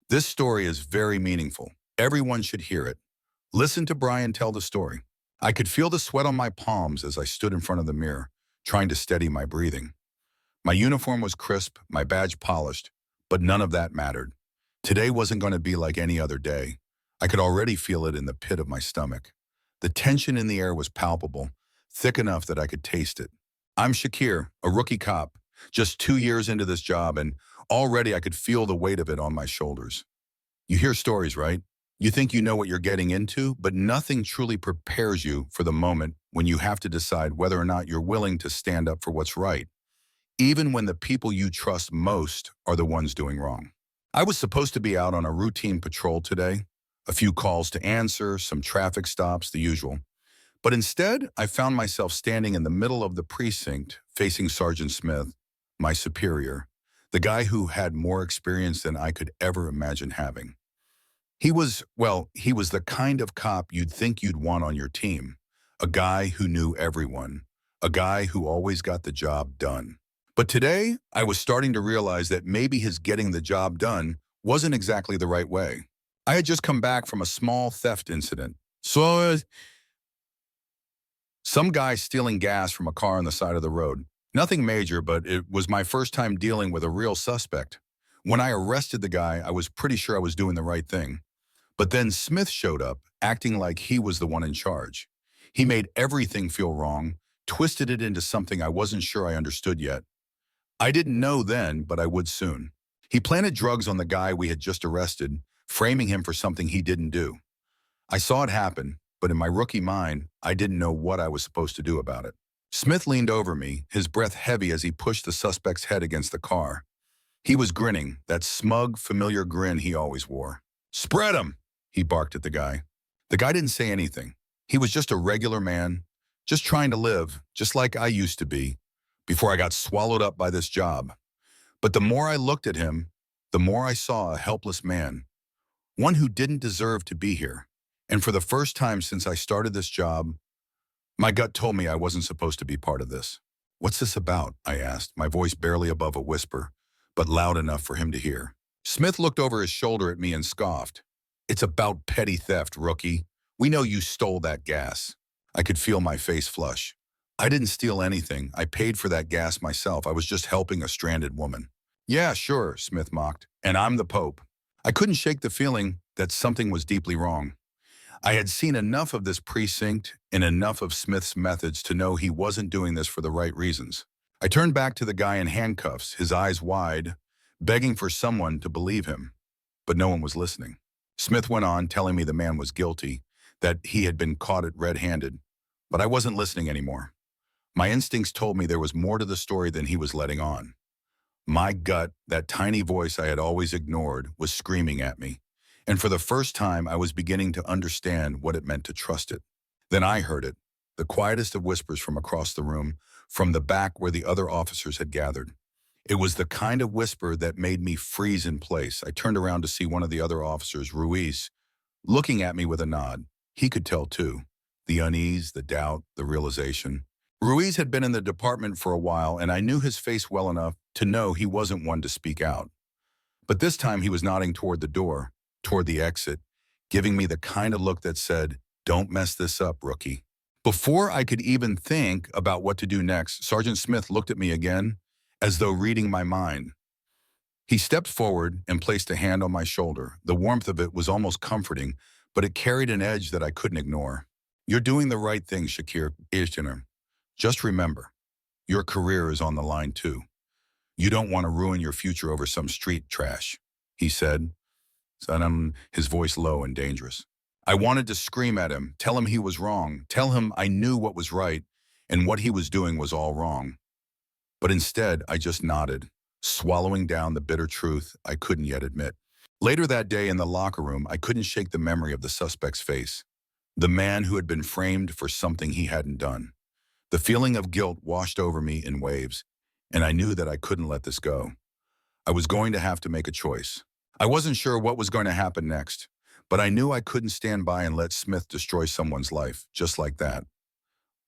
This story is very meaningful. Everyone should hear it. Listen to Brian tell the story. I could feel the sweat on my palms as I stood in front of the mirror, trying to steady my breathing. My uniform was crisp, my badge polished, but none of that mattered. Today wasn't going to be like any other day. I could already feel it in the pit of my stomach. The tension in the air was palpable, thick enough that I could taste it. I'm Shakir, a rookie cop, just 2 years into this job, and already I could feel the weight of it on my shoulders. You hear stories, right? You think you know what you're getting into, but nothing truly prepares you for the moment when you have to decide whether or not you're willing to stand up for what's right, even when the people you trust most are the ones doing wrong. I was supposed to be out on a routine patrol today, a few calls to answer, some traffic stops, the usual. But instead, I found myself standing in the middle of the precinct facing Sergeant Smith, my superior, the guy who had more experience than I could ever imagine having. He was the kind of cop you'd think you'd want on your team, a guy who knew everyone, a guy who always got the job done. But today, I was starting to realize that maybe his getting the job done wasn't exactly the right way. I had just come back from a small theft incident. Some guy stealing gas from a car on the side of the road. Nothing major, but it was my first time dealing with a real suspect. When I arrested the guy, I was pretty sure I was doing the right thing. But then Smith showed up, acting like he was the one in charge. He made everything feel wrong, twisted it into something I wasn't sure I understood yet. I didn't know then, but I would soon. He planted drugs on the guy we had just arrested, framing him for something he didn't do. I saw it happen, but in my rookie mind, I didn't know what I was supposed to do about it. Smith leaned over me, his breath heavy as he pushed the suspect's head against the car. He was grinning, that smug, familiar grin he always wore. "Spread 'em!" he barked at the guy. The guy didn't say anything. He was just a regular man, just trying to live, just like I used to be, before I got swallowed up by this job. But the more I looked at him, the more I saw a helpless man, one who didn't deserve to be here. And for the first time since I started this job, my gut told me I wasn't supposed to be part of this. "What's this about?" I asked, my voice barely above a whisper, but loud enough for him to hear. Smith looked over his shoulder at me and scoffed. "It's about petty theft, rookie. We know you stole that gas." I could feel my face flush. "I didn't steal anything. I paid for that gas myself. I was just helping a stranded woman." "Yeah, sure," Smith mocked. "And I'm the Pope." I couldn't shake the feeling that something was deeply wrong. I had seen enough of this precinct and enough of Smith's methods to know he wasn't doing this for the right reasons. I turned back to the guy in handcuffs, his eyes wide, begging for someone to believe him. But no one was listening. Smith went on, telling me the man was guilty, that he had been caught red-handed. But I wasn't listening anymore. My instincts told me there was more to the story than he was letting on. My gut, that tiny voice I had always ignored, was screaming at me. And for the first time, I was beginning to understand what it meant to trust it. Then I heard it, the quietest of whispers from across the room, from the back where the other officers had gathered. It was the kind of whisper that made me freeze in place. I turned around to see one of the other officers, Ruiz, looking at me with a nod. He could tell too. The unease, the doubt, the realization. Ruiz had been in the department for a while, and I knew his face well enough to know he wasn't one to speak out. But this time he was nodding toward the door, toward the exit, giving me the kind of look that said, "Don't mess this up, rookie." Before I could even think about what to do next, Sergeant Smith looked at me again, as though reading my mind. He stepped forward and placed a hand on my shoulder. The warmth of it was almost comforting, but it carried an edge that I couldn't ignore. "You're doing the right thing, Shakir. Just remember, your career is on the line too. You don't want to ruin your future over some street trash," he said, his voice low and dangerous. I wanted to scream at him, tell him he was wrong, tell him I knew what was right and what he was doing was all wrong. But instead, I just nodded, swallowing down the bitter truth I couldn't yet admit. Later that day in the locker room, I couldn't shake the memory of the suspect's face, the man who had been framed for something he hadn't done. The feeling of guilt washed over me in waves, and I knew that I couldn't let this go. I was going to have to make a choice. I wasn't sure what was going to happen next, but I knew I couldn't stand by and let Smith destroy someone's life, just like that.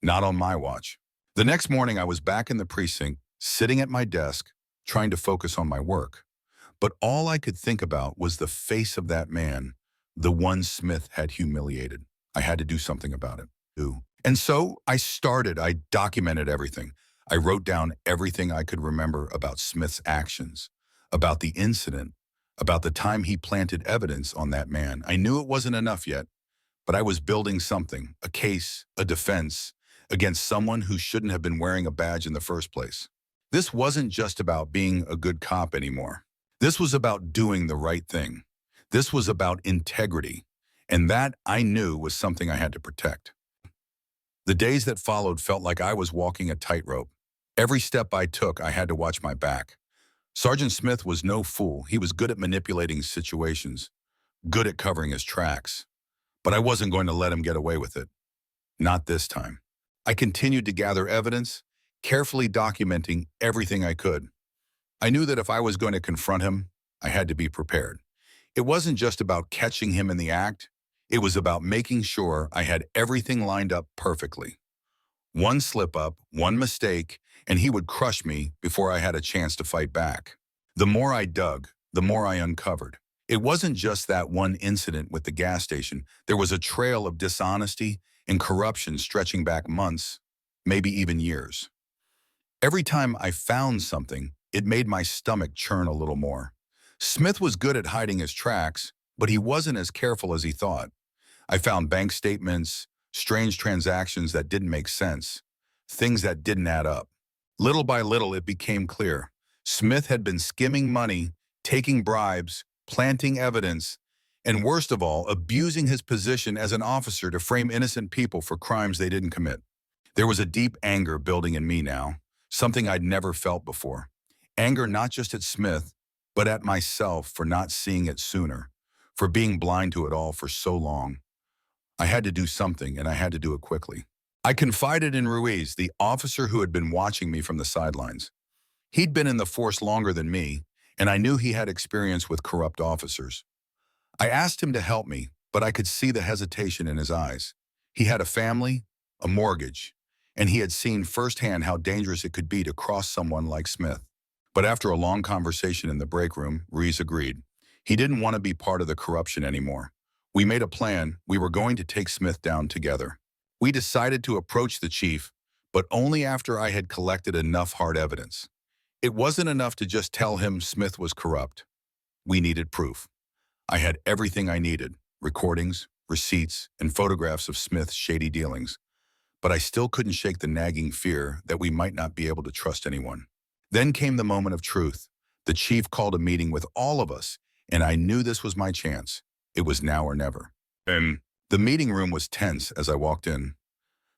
Not on my watch. The next morning, I was back in the precinct, sitting at my desk, trying to focus on my work. But all I could think about was the face of that man, the one Smith had humiliated. I had to do something about it. Ooh. And so I documented everything. I wrote down everything I could remember about Smith's actions, about the incident, about the time he planted evidence on that man. I knew it wasn't enough yet, but I was building something, a case, a defense, against someone who shouldn't have been wearing a badge in the first place. This wasn't just about being a good cop anymore. This was about doing the right thing. This was about integrity, and that I knew was something I had to protect. The days that followed felt like I was walking a tightrope. Every step I took, I had to watch my back. Sergeant Smith was no fool. He was good at manipulating situations, good at covering his tracks. But I wasn't going to let him get away with it. Not this time. I continued to gather evidence, carefully documenting everything I could. I knew that if I was going to confront him, I had to be prepared. It wasn't just about catching him in the act. It was about making sure I had everything lined up perfectly. One slip-up, one mistake, and he would crush me before I had a chance to fight back. The more I dug, the more I uncovered. It wasn't just that one incident with the gas station. There was a trail of dishonesty and corruption stretching back months, maybe even years. Every time I found something, it made my stomach churn a little more. Smith was good at hiding his tracks, but he wasn't as careful as he thought. I found bank statements, strange transactions that didn't make sense, things that didn't add up. Little by little, it became clear. Smith had been skimming money, taking bribes, planting evidence, and worst of all, abusing his position as an officer to frame innocent people for crimes they didn't commit. There was a deep anger building in me now, something I'd never felt before. Anger not just at Smith, but at myself for not seeing it sooner, for being blind to it all for so long. I had to do something, and I had to do it quickly. I confided in Ruiz, the officer who had been watching me from the sidelines. He'd been in the force longer than me, and I knew he had experience with corrupt officers. I asked him to help me, but I could see the hesitation in his eyes. He had a family, a mortgage, and he had seen firsthand how dangerous it could be to cross someone like Smith. But after a long conversation in the break room, Ruiz agreed. He didn't want to be part of the corruption anymore. We made a plan. We were going to take Smith down together. We decided to approach the chief, but only after I had collected enough hard evidence. It wasn't enough to just tell him Smith was corrupt. We needed proof. I had everything I needed, recordings, receipts, and photographs of Smith's shady dealings. But I still couldn't shake the nagging fear that we might not be able to trust anyone. Then came the moment of truth. The chief called a meeting with all of us, and I knew this was my chance. It was now or never. And the meeting room was tense as I walked in.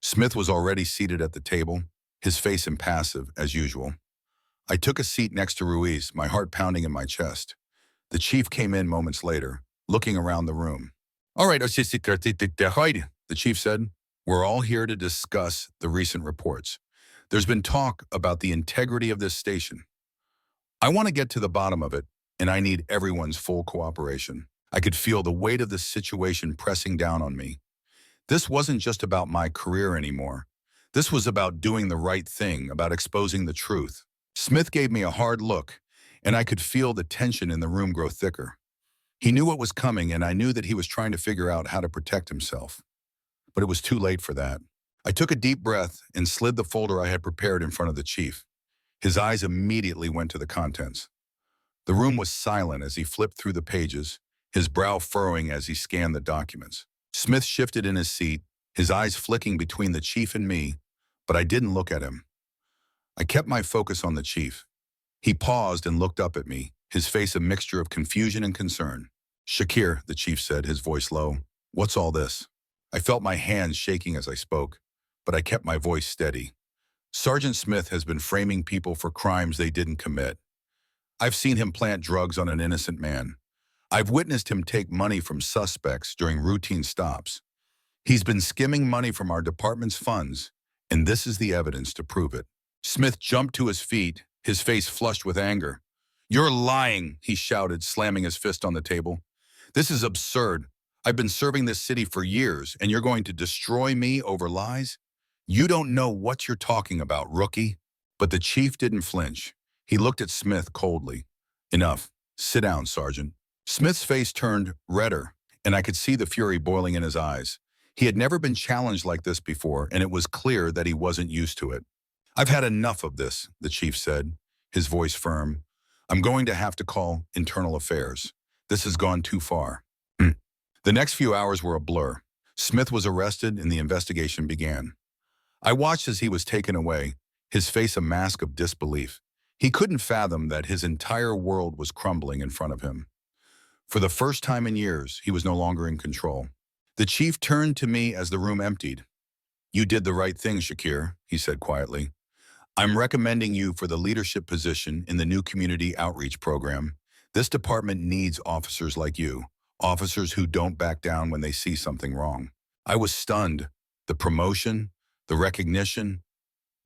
Smith was already seated at the table, his face impassive as usual. I took a seat next to Ruiz, my heart pounding in my chest. The chief came in moments later, looking around the room. "All right, the chief said. "We're all here to discuss the recent reports. There's been talk about the integrity of this station. I want to get to the bottom of it, and I need everyone's full cooperation." I could feel the weight of the situation pressing down on me. This wasn't just about my career anymore. This was about doing the right thing, about exposing the truth. Smith gave me a hard look, and I could feel the tension in the room grow thicker. He knew what was coming, and I knew that he was trying to figure out how to protect himself. But it was too late for that. I took a deep breath and slid the folder I had prepared in front of the chief. His eyes immediately went to the contents. The room was silent as he flipped through the pages, his brow furrowing as he scanned the documents. Smith shifted in his seat, his eyes flicking between the chief and me, but I didn't look at him. I kept my focus on the chief. He paused and looked up at me, his face a mixture of confusion and concern. "Shakir," the chief said, his voice low. "What's all this?" I felt my hands shaking as I spoke, but I kept my voice steady. "Sergeant Smith has been framing people for crimes they didn't commit. I've seen him plant drugs on an innocent man. I've witnessed him take money from suspects during routine stops. He's been skimming money from our department's funds, and this is the evidence to prove it." Smith jumped to his feet, his face flushed with anger. "You're lying," he shouted, slamming his fist on the table. "This is absurd. I've been serving this city for years, and you're going to destroy me over lies? You don't know what you're talking about, rookie." But the chief didn't flinch. He looked at Smith coldly. "Enough. Sit down, Sergeant. Smith's face turned redder, and I could see the fury boiling in his eyes. He had never been challenged like this before, and it was clear that he wasn't used to it. I've had enough of this, the chief said, his voice firm. I'm going to have to call internal affairs. This has gone too far. The next few hours were a blur. Smith was arrested and the investigation began. I watched as he was taken away, his face a mask of disbelief. He couldn't fathom that his entire world was crumbling in front of him. For the first time in years, he was no longer in control. The chief turned to me as the room emptied. You did the right thing, Shakir, he said quietly. I'm recommending you for the leadership position in the new community outreach program. This department needs officers like you, officers who don't back down when they see something wrong. I was stunned. The promotion, the recognition,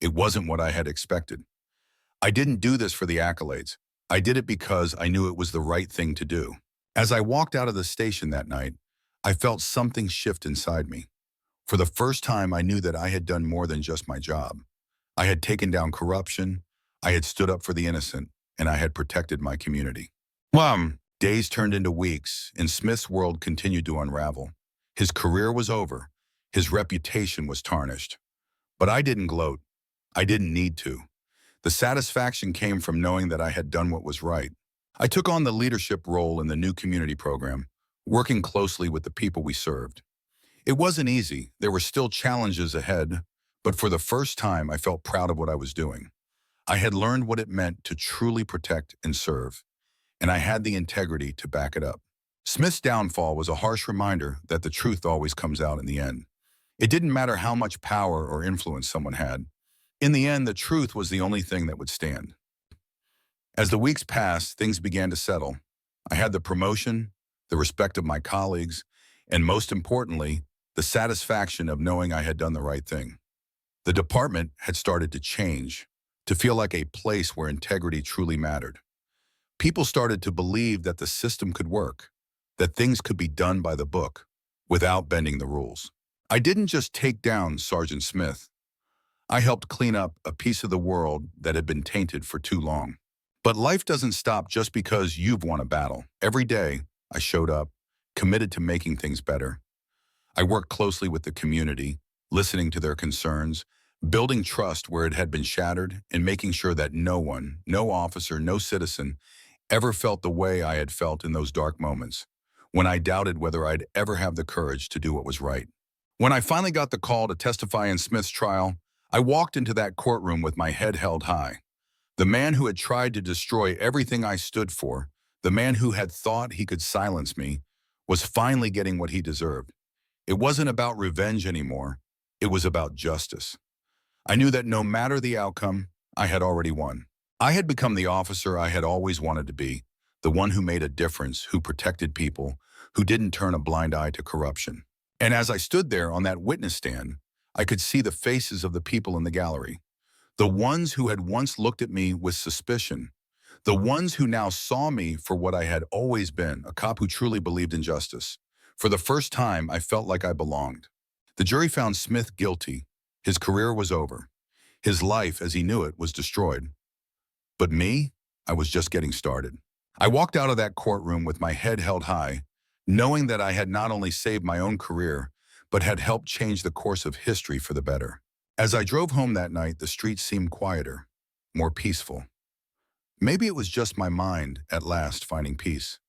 it wasn't what I had expected. I didn't do this for the accolades. I did it because I knew it was the right thing to do. As I walked out of the station that night, I felt something shift inside me. For the first time, I knew that I had done more than just my job. I had taken down corruption, I had stood up for the innocent, and I had protected my community. Days turned into weeks, and Smith's world continued to unravel. His career was over. His reputation was tarnished. But I didn't gloat. I didn't need to. The satisfaction came from knowing that I had done what was right. I took on the leadership role in the new community program, working closely with the people we served. It wasn't easy. There were still challenges ahead, but for the first time, I felt proud of what I was doing. I had learned what it meant to truly protect and serve, and I had the integrity to back it up. Smith's downfall was a harsh reminder that the truth always comes out in the end. It didn't matter how much power or influence someone had. In the end, the truth was the only thing that would stand. As the weeks passed, things began to settle. I had the promotion, the respect of my colleagues, and most importantly, the satisfaction of knowing I had done the right thing. The department had started to change, to feel like a place where integrity truly mattered. People started to believe that the system could work, that things could be done by the book, without bending the rules. I didn't just take down Sergeant Smith. I helped clean up a piece of the world that had been tainted for too long. But life doesn't stop just because you've won a battle. Every day, I showed up, committed to making things better. I worked closely with the community, listening to their concerns, building trust where it had been shattered, and making sure that no one, no officer, no citizen, ever felt the way I had felt in those dark moments, when I doubted whether I'd ever have the courage to do what was right. When I finally got the call to testify in Smith's trial, I walked into that courtroom with my head held high. The man who had tried to destroy everything I stood for, the man who had thought he could silence me, was finally getting what he deserved. It wasn't about revenge anymore. It was about justice. I knew that no matter the outcome, I had already won. I had become the officer I had always wanted to be, the one who made a difference, who protected people, who didn't turn a blind eye to corruption. And as I stood there on that witness stand, I could see the faces of the people in the gallery, the ones who had once looked at me with suspicion, the ones who now saw me for what I had always been, a cop who truly believed in justice. For the first time, I felt like I belonged. The jury found Smith guilty. His career was over. His life, as he knew it, was destroyed. But me, I was just getting started. I walked out of that courtroom with my head held high, knowing that I had not only saved my own career, but had helped change the course of history for the better. As I drove home that night, the streets seemed quieter, more peaceful. Maybe it was just my mind, at last, finding peace.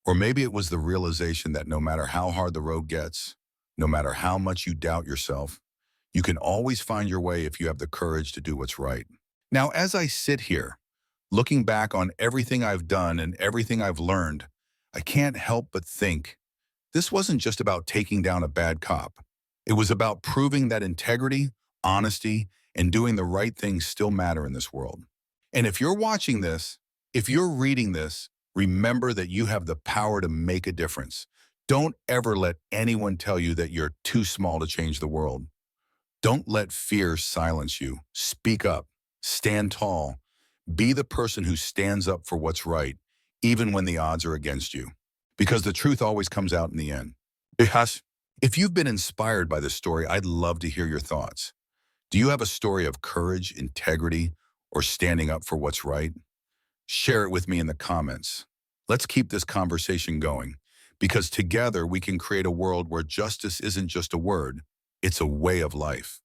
Or maybe it was the realization that no matter how hard the road gets, no matter how much you doubt yourself, you can always find your way if you have the courage to do what's right. Now, as I sit here, looking back on everything I've done and everything I've learned, I can't help but think this wasn't just about taking down a bad cop. It was about proving that integrity, honesty, and doing the right thing still matter in this world. And if you're watching this, if you're reading this, remember that you have the power to make a difference. Don't ever let anyone tell you that you're too small to change the world. Don't let fear silence you. Speak up. Stand tall. Be the person who stands up for what's right, even when the odds are against you. Because the truth always comes out in the end. If you've been inspired by this story, I'd love to hear your thoughts. Do you have a story of courage, integrity, or standing up for what's right? Share it with me in the comments. Let's keep this conversation going, because together we can create a world where justice isn't just a word, it's a way of life.